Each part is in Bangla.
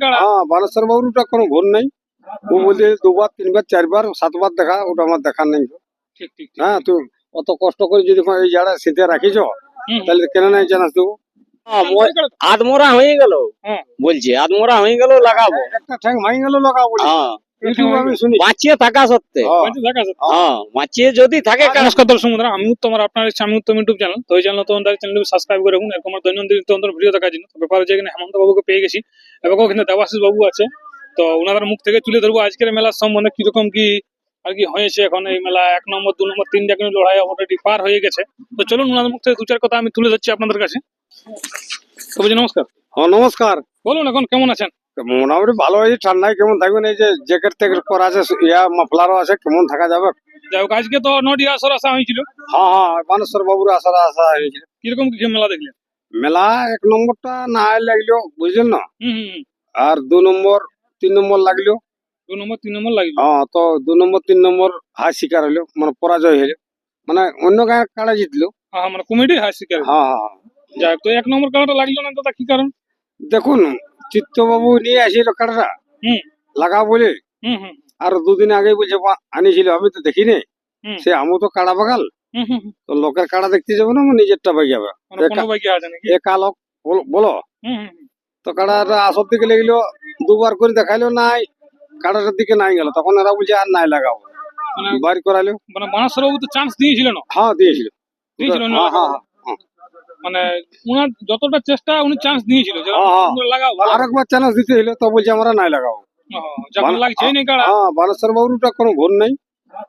হ্যাঁ বানেশ্বর বাবুটা কোনো ভুল নাই। ও বলছে দুবার তিনবার চারবার সাতবার দেখা, ওটা আমার দেখার নেই। ঠিক ঠিক ঠিক। হ্যাঁ তুই অত কষ্ট করে যদি এই জায়গা শীতে রাখিছ হুম, তাহলে কেন নাই জানাস দেবো? আধমরা হয়ে গেল, হ্যাঁ। বলছি আধমরা হয়ে গেল লাগাবো। একটা ঠ্যাং ভাঙি গেল লাগাবো বলে হ্যাঁ, ইউটিউব আমি শুনি। বাঁচিয়ে থাকা সত্ত্বে। হ্যাঁ। বলছি দেখা যাচ্ছে। হ্যাঁ, বাঁচিয়ে যদি থাকে নমস্কার দর্শক বন্ধুরা, আমি তোমার আপনার আমি উত্তম ইউটিউব চ্যানেল। তো এই চ্যানেল তোমাদের চ্যানেলটি সাবস্ক্রাইব করে রাখুন এরকম দৈনন্দিন তন্ত্র ভিডিও দেখার জন্য। তো ব্যাপার হচ্ছে এখানে হেমন্ত বাবুকে পেয়ে গেছি এবং ওখানে দেবাশিস বাবু আছে। তো ওনাদের মুখ থেকে তুলে ধরবো আজকের মেলার সম্বন্ধে কিরকম কি আর কি হয়েছে। এখন এই মেলা 1 নম্বর 2 নম্বর 3টা কিন্তু লড়াই অলরেডি পার হয়ে গেছে। তো চলুন ওনাদের মুখ থেকে দু চার কথা আমি তুলে ধরছি আপনাদের কাছে। তো বলছি নমস্কার, হ্যাঁ নমস্কার। বলুন এখন কেমন আছেন? মোটামুটি ভালো হয়েছে, ঠান্ডায় কেমন থাকবেন? এই যে জ্যাকেট ট্যাকেট পরা আছে, ইয়া মাফলারও আছে, কেমন থাকা যাবে? যাই হোক, আজকে তো নডিয়া আসর আসা হয়েছিল, হ্যাঁ হ্যাঁ বানেশ্বর বাবুর আসা হয়েছিল। কিরকম কি মেলা দেখলেন? মেলা 1 নম্বরটা না লাগলো, বুঝলেন না? হুম হুম হুম। আর 2 নম্বর 3 নম্বর লাগলো। 2 নম্বর 3 নম্বর লাগলো। হ্যাঁ তো 2 নম্বর 3 নম্বর হার শিকার হলো, মানে পরাজয় হলো, মানে অন্য গায়ে কাড়া জিতলো। হ্যাঁ মানে কমেডি হাই শিকার। হ্যাঁ হ্যাঁ যাই হোক, তো 1 নম্বর কালারটা লাগলো না দাদা, কি কারণ? দেখুন, চিত্তবাবু নিয়ে আসিল কাড়াটা হুম লাগা বলে, হুম হুম আর 2 দিন আগে বলছে আনিছিল, আমি তো দেখিনি। হুম সে আমু তো কাড়া বাগাল, হুম হুম। তো লোকের কাড়া দেখতে যাবো না, আমার নিজেরটা বাই যাবে। মানে কোনো বাইকে আছে নাকি? এ কালক বলো। হুম হুম হুম। তো কাড়াটা আসর দিকে লেগলো, 2বার করে দেখাইলো, নাই কাড়াটার দিকে নাই গেল। তখন এরা বলছে আর নাই লাগাবো, মানে বার করাইলো। মানে বানাসর বাবু তো চান্স দিয়েছিল না? হ্যাঁ দিয়েছিল। দিয়েছিল না? হ্যাঁ হ্যাঁ হ্যাঁ। মানে উনার যতটা চেষ্টা উনি চান্স দিয়েছিল যে হ্যাঁ, হ্যাঁ। তোমরা লাগাও ভালো। আরেকবার চ্যালেঞ্জ দিতে হইলো, তো বলছে আমরা নাই লাগাবো। যখন লাগছেই না কাড়া। হ্যাঁ বানেশ্বর বাবুটা কোনো ভুল নাই।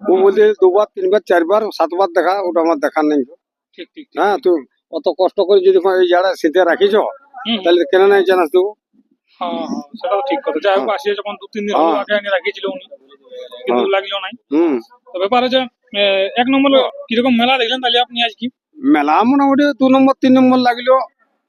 ও বলছে দুবার তিনবার চারবার সাতবার দেখা, ওটা আমার দেখার নেই। ঠিক ঠিক ঠিক। হ্যাঁ তুই অত কষ্ট করে যদি এই জায়গা শীতে রাখিছ হুম, তাহলে কেন নাই জানাস দেবো? হ্যাঁ হ্যাঁ, সেটা তো ঠিক কথা। যাই হোক, আসিয়া যখন 2-3 দিন হলো আগে আগে রাখিয়েছিল উনি, কিন্তু লাগলো নাই। হুম। তো ব্যাপার হচ্ছে 1 নম্বর কিরকম মেলা দেখলেন তাহলে আপনি আজ? কি মেলা মোটামুটি 2 নম্বর 3 নম্বর লাগলো,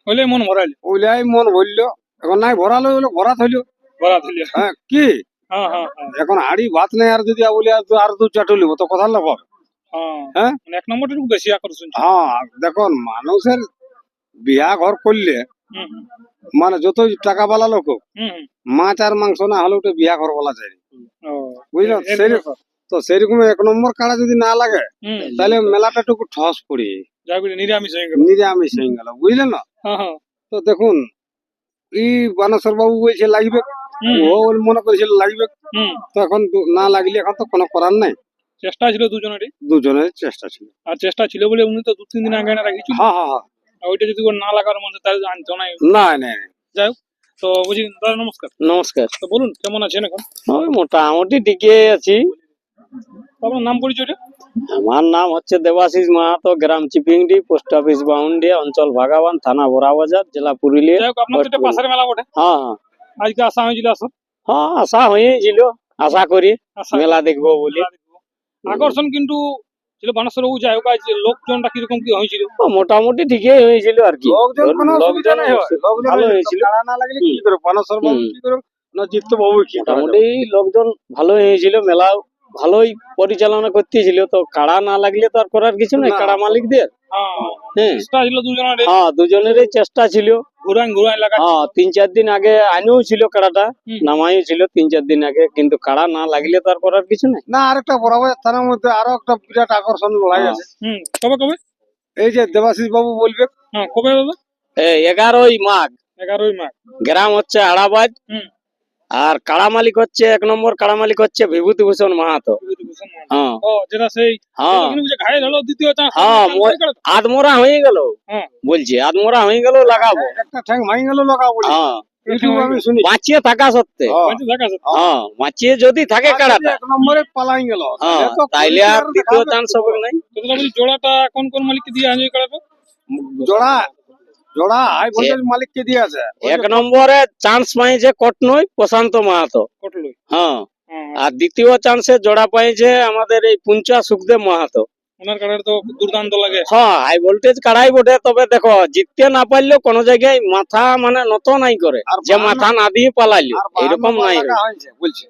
হইলে মন ভরাইল? ওইলাই মন ভরলো। এখন নাই ভরালো, হলো ভরাত হইলো। ভরা দিল। হ্যাঁ কি হ্যাঁ হ্যাঁ হ্যাঁ এখন হাড়ি ভাত নেই, আর যদি বলি আর 2 চাটু লিব তো কথা লাভ হবে? হ্যাঁ। হ্যাঁ মানে 1 নম্বরটা একটু বেশি আকর্ষণ ছিল। হ্যাঁ দেখুন, মানুষের বিয়া ঘর করলে হুম হুম মানে যত টাকা বালা লোক হোক, হুম হুম। মাছ আর মাংস না হলে ওটা বিয়া ঘর বলা যায়, ও, বুঝলো? এরকম ব্যাপার। তো সেরকম 1 নম্বর কাড়া যদি না লাগে হুম। তাহলে মেলাটা টুকু ঠস পড়ে যাই বলি নিরামিষ হয়ে গেল। নিরামিষ হয়ে গেল, বুঝলেন না? হ্যাঁ হ্যাঁ। তো দেখুন, এই বানেশ্বর বাবু বলছে লাগবে, হুম ও মনে করেছিল লাগবে, হুম। তো এখন না লাগলে এখন তো কোনো করার নাই। চেষ্টা ছিল দুজনেরই, দুজনের চেষ্টা ছিল। আর চেষ্টা ছিল বলে উনি তো 2-3 দিন আগে না রাখিছিল। হ্যাঁ হ্যাঁ হ্যাঁ। আর ওইটা যদি ওর না লাগার মধ্যে তাহলে আনতো না। না না যাই হোক, তো বুঝি দাদা নমস্কার। নমস্কার। তো বলুন কেমন আছেন এখন? ওই মোটামুটি টিকে আছি। তো আপনার নাম পরিচয়টা? আমার নাম হচ্ছে দেবাশিস মাহাতো, গ্রাম চিপিংডি, পোস্ট অফিস বাউন্ডিয়া, অঞ্চল ভাগাবান, থানা বোরাবাজার, জেলা পুরুলিয়া। যাই হোক, আপনার তো এটা পাশের মেলা বটে। হ্যাঁ হ্যাঁ আজকে আসা হয়েছিল আসর। হ্যাঁ, আশা হয়েছিল, আশা করি আশা মেলা দেখবো বলে। মেলা দেখবো। আকর্ষণ কিন্তু ছিল বানেশ্বর বাবু। যাই হোক, আজ লোকজনটা কিরকম কি হয়েছিল? ও, মোটামুটি ঠিকই হয়েছিল আর কি। লোকজন কোনো অসুবিধা নাই হয়, লোকজন ভালো হয়েছিল। হয়েছিল। কাড়া না লাগলে কি করে বানেশ্বর বাবু কি করে না জিততো বাবু কি করে? মোটামুটি লোকজন ভালো হয়েছিল, মেলা ভালোই পরিচালনা করতেছিল। তো কাড়া না লাগলে তো আর করার কিছু নাই না। কাড়া মালিকদের। হ্যাঁ, হ্যাঁ চেষ্টা ছিল দুজনের। হ্যাঁ, দুজনেরই চেষ্টা ছিল। ঘুরাই লাগা। হ্যাঁ, 3-4 দিন আগে আনিও ছিল কাড়াটা, হুম। নামাইও ছিল 3-4 দিন আগে, কিন্তু কাড়া না লাগলে তো আর করার কিছু নাই। না আরেকটা বরাবর থানার মধ্যে আরো একটা বিরাট আকর্ষণ লড়াই আছে। হুম, কবে কবে? এই যে দেবাশিস বাবু বলবে, হ্যাঁ, কবে দাদা? 11ই মাঘ। 11ই মাঘ। গ্রাম হচ্ছে আড়াবাজ, হুম। আর কাড়া মালিক হচ্ছে 1 নম্বর কাড়া মালিক হচ্ছে বিভূতিভূষণ মাহাতো। বিভূতিভূষণ মাহাতো। হ্যাঁ ও, যেটা সেই হ্যাঁ যেখানে বুঝে ঘায়েল হলো দ্বিতীয় চান্স। হ্যাঁ, আধমরা হয়ে গেল, হ্যাঁ। বলছি আধমরা হয়ে গেল লাগাবো। একটা ঠ্যাং ভাঙি গেল লাগাবো বলে হ্যাঁ, ইউটিউব আমি শুনি। বাঁচিয়ে থাকা সত্ত্বে। হ্যাঁ। বলছি দেখা যাচ্ছে। হ্যাঁ, বাঁচিয়ে যদি থাকে আর কাড়াটা, যদি 1 নম্বরে পালাই গেল হ্যাঁ, তাহলে তো তাইলে আর পরিষ্কার দ্বিতীয় দেখাবে। চান্স হবে নাই। তো দাদা বলছি জোড়াটা কোন কোন মালিককে দিয়ে আনবে কাড়াটা? জোড়া জোড়া হাই ভোল্টেজ মালিককে দিয়ে আছে। 1 নম্বরে চান্স পাইছে কটনই প্রশান্ত মাহাতো। কটলই। হ্যাঁ, হ্যাঁ, আর দ্বিতীয় চান্সে জোড়া পাইছে আমাদের এই পুঞ্চা সুখদেব মাহাতো। ওনার কাড়াটা তো দুর্দান্ত লাগে। হ্যাঁ, হাই ভোল্টেজ কাড়াই বটে, তবে দেখো জিততে না পারলেও কোনো জায়গায় মাথা মানে নত নাই করে, আর যে মাথা না দিয়ে পালাইলো আর এরকম নাই। লাগা হয়েছে বলছে।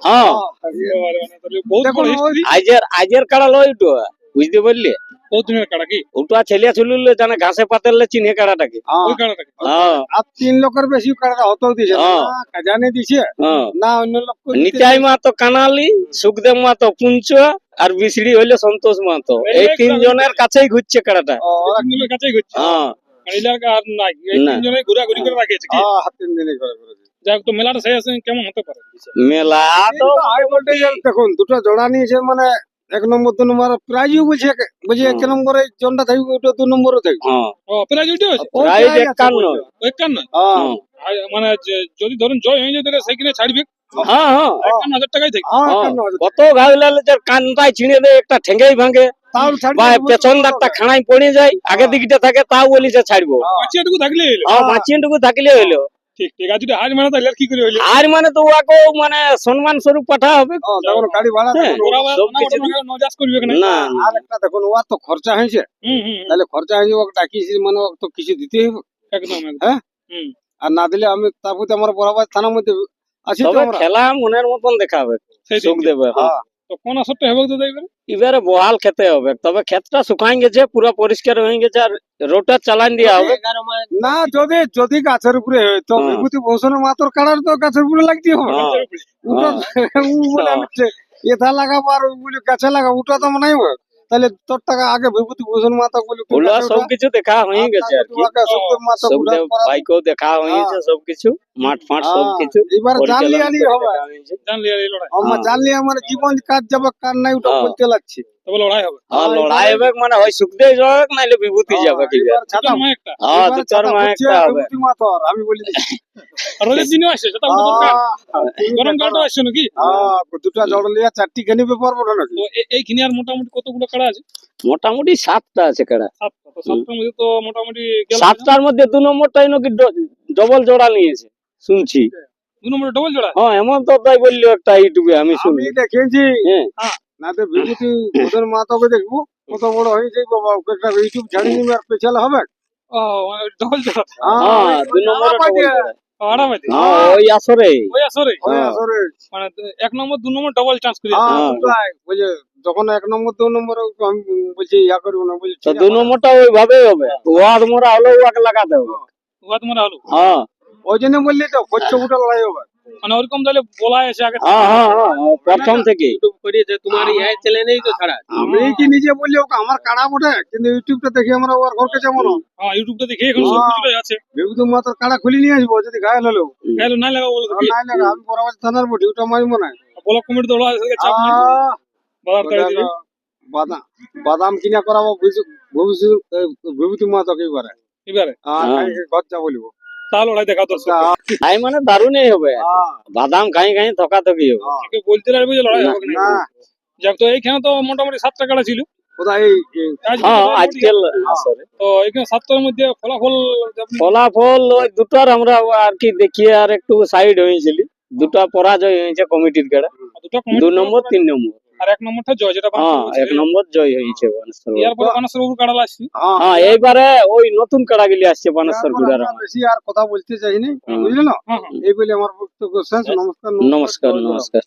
হ্যাঁ, বহুত দেখুন বড় ওই history। আজের কাড়া লয় তো, বুঝতে পারলে? বহুত দিনের কাড়া কি ওটা ছেলে চুলুলে জানে ঘাসে পাতেলে চিনে কাড়াটাকে হ্যাঁ। ওই কাড়াটাকে হ্যাঁ আর 3 লোকের বেশি কাড়াটা হতেও দিছে না। হ্যাঁ। না খাজানি দিছে হ্যাঁ না অন্য লোক নিতাই মাতো কানালি, সুখদেব মাতো পুঞ্চুয়া আর বিসড়ি হইলো সন্তোষ মাতো। এই তিনজনের কাছেই ঘুরছে কাড়াটা। তিনজনের কাছেই ঘুরছে হ্যাঁ এলার আর নাই এই না। তিনজনে ঘোরাঘুরি করে রাখেছে কি হ্যাঁ 3 দিনে করে করেছে। যাক তো মেলাটা শেষ আছে কেমন হতে পারে মেলা তো হাই ভোল্টেজ দেখুন দুটো জোড়া নিয়েছে মানে 1 নম্বর 2 নম্বর প্রাইজও বলছে বলছে 1 নম্বরে জনটা থাকবে ওটা 2 নম্বরে থাকবে। হ্যাঁ ও প্রাইজ ওইটা আছে প্রাইজ 51। ওই কান না হ্যাঁ মানে যদি ধরুন জয় হয়ে যায় তাহলে সেইখানে ছাড়বে হ্যাঁ হ্যাঁ 51,000 টাকাই থাকবে হ্যাঁ হ্যাঁ। 51,000 কত ঘাইলালে যে কানটাই ছিঁড়ে দেয়, একটা ঠেঙ্গেই ভাঙে তাও ছাড়বে বা পেছন দাঁতটা খানাই পড়ে যায়, আগে দিকটা থাকে তাও বলি যে ছাড়বো। পাঁচিয়াটুকু থাকলে হইলো হ্যাঁ বাঁচিয়েটুকু থাকলে হইলো। ঠিক ঠিক আর যদি হার মারা তাহলে আর কি করে হইলো আর মানে তো ওকে মানে সম্মান স্বরূপ পাঠা হবে। তখন গাড়ি ভাড়া হ্যাঁ। দেখুন, ওরা সব কিছু নজাস করবে কেন না আর একটা দেখুন ও তো খরচা হয়েছে তাহলে খরচা হয়েছে ওকে ডাকিয়েছি মানে ওকে তো কিছু দিতেই হবে একদম একদম হ্যাঁ? হুম আর না দিলে আমি তারপরে আমার বরাবর থানার মধ্যে আছি তো তবে আমরা খেলা মনের মতন দেখাবে সেই দিন সুখদেবে। হ্যাঁ। তো কোন আসরটা হবে তো দেখবেন এবারে বহাল খেতে হবে, তবে ক্ষেতটা শুকাই গেছে, পুরো পরিষ্কার হয়ে গেছে, আর রোটার চালান দেওয়া হবে। না যদি যদি গাছের উপরে হয় তো হ্যাঁ। বিভূতি ভূষণ মাতর কাড়ার তো গাছের উপরে লাগতে হবে হ্যাঁ। ওটা ও বলে আমি এথা লাগাবো আর ও বলে গাছে লাগাবো ওটা তো মনে হয় তাহলে তোর টাকা আগে বিভূতি ভূষণ মাতা বলে তুই ওগুলা গাছে ওঠা, সবকিছু দেখা হয়ে গেছে আর কি। তারপরে তুই আগে সুখদেব মাতা সুখদেব ঘুরার পরে- ভাইকেও দেখা হয়েছে সবকিছু, মাঠ ফাট হ্যাঁ, সবকিছু এবার জানলি পরিচালনা আলি করে হবে দেখা হয়েছে। জানলি আর এই লড়াই আমার জানলি আমার জীবন কাজ যাবে কার নাই ওটা হ্যাঁ। বলতে লাগছে তবে লড়াই হবে হ্যাঁ লড়াই হবে মানে হয় সুখদেব যাবে নাইলে বিভূতি যাবে কি এবার ছাতা দুটোর মধ্যে একটা হ্যাঁ এবার দুটার ছাতা মা ঘুরছে একটা হবে। বিভূতি মাতর আমি বলি দিচ্ছি। আর রোদের দিনও আসছে সেটা আমাদের দরকার গরম কালটা আসছে নাকি দুটা জড় লিয়া 4টি খেনি ব্যাপার বড় নাকি তো এইখানে আর মোটামুটি কতগুলো কাড়া আছে মোটামুটি 7টা আছে কাড়া। 7টা তো 7টার মধ্যে তো মোটামুটি গেল 7টার মধ্যে 2 নম্বরটাই নাকি ডবল জোড়া নিয়েছে শুনছি। 2 নম্বরে ডবল জোড়া হ্যাঁ এমন তো তাই বললো একটা ইউটিউবে আমি আমি শুনি। দেখেছি হ্যাঁ না তো বিভূতি ভূষণ মাতাকে দেখবো কত বড় হয়েছে বাবা ওকে একটা ইউটিউব ছাড়ি নিবে আর পেছালে হবে ও ডবল জোড়া হ্যাঁ 2 নম্বরে ডবল জোড়া। আড়াবাইতে হ্যাঁ ওই আসরে ওই আসরে হ্যাঁ। মানে 1 নম্বর 2 নম্বর ডবল চান্স করে হ্যাঁ। বুঝে যখন 1 নম্বর 2 নম্বর আমি বলছি ইয়া করবো না বলছি তো 2 নম্বরটা ওইভাবেই হবে, ওয়াদ মোরা হলো ওয়াকে লাগাতে হবে। ওয়া তোমার হলো হ্যাঁ ওই জন্য বললি তো পচ্চ উঠা লড়াই হবে মানে ওরকম তাহলে বলা আছে আগে হ্যাঁ হ্যাঁ হ্যাঁ প্রথম থেকে। তোমার ইহাই চ্যানেল নেই তো ছাড়া আমি কি নিজে বললি ওকে আমার কাড়া বটে কিন্তু ইউটিউবটা দেখি আমরা ওর ঘরকে যেমন হ্যাঁ ইউটিউবটা দেখে এখন সব কিছুই আছে বিভূতি মাতার কাড়া খুলে নিয়ে আসবো যদি ঘায়ল হলো গেলো না লাগাবো বলে আর নাই লাগা আমি বরাবর থানার বটি ওটা মারি মনে হয় ব্লক কমিটি তো ওরা চাপ নেই বাজার তাই দিবে বাদাম বাদাম কিনা করাবো বিভূতি মাতাকে এবারে এবারে হ্যাঁ। ঘর যা বলবো তাহলে লড়াই দেখা দর্শক তাই মানে দারুণই হবে, বাদাম খাই খাই থকা থকি হবে। কেউ বলতে পারবে যে লড়াই হবে না না যাক তো এইখানে তো মোটামুটি 7টা কাড়া ছিল কোথায় এই আজকে হ্যাঁ তো আজকাল আসরে তো এখানে 7টার মধ্যে ফলাফল আপনি ফলাফল ওই দুটার আমরা আর কি দেখিয়ে আর একটু সাইড হয়েছিল, দুটা পরাজয় হয়েছে কমিটির কাড়া, দুটো 2 নম্বর 3 নম্বর। আর 1 নম্বরটা জয় যেটা হ্যাঁ 1 নম্বর জয় হয়েছে বানেশ্বর বাবু। এরপরে বানাসর বাবু কাড়া আসছে হ্যাঁ এইবারে ওই নতুন কাড়া গিলি আসছে বানেশ্বর গুড়ার। আমরা বেশি আর কথা বলতে চাইনি হুম। বুঝলে না হ্যাঁ হ্যাঁ এই বলে আমার বক্তব্য শেষ নমস্কার নমস্কার নমস্কার।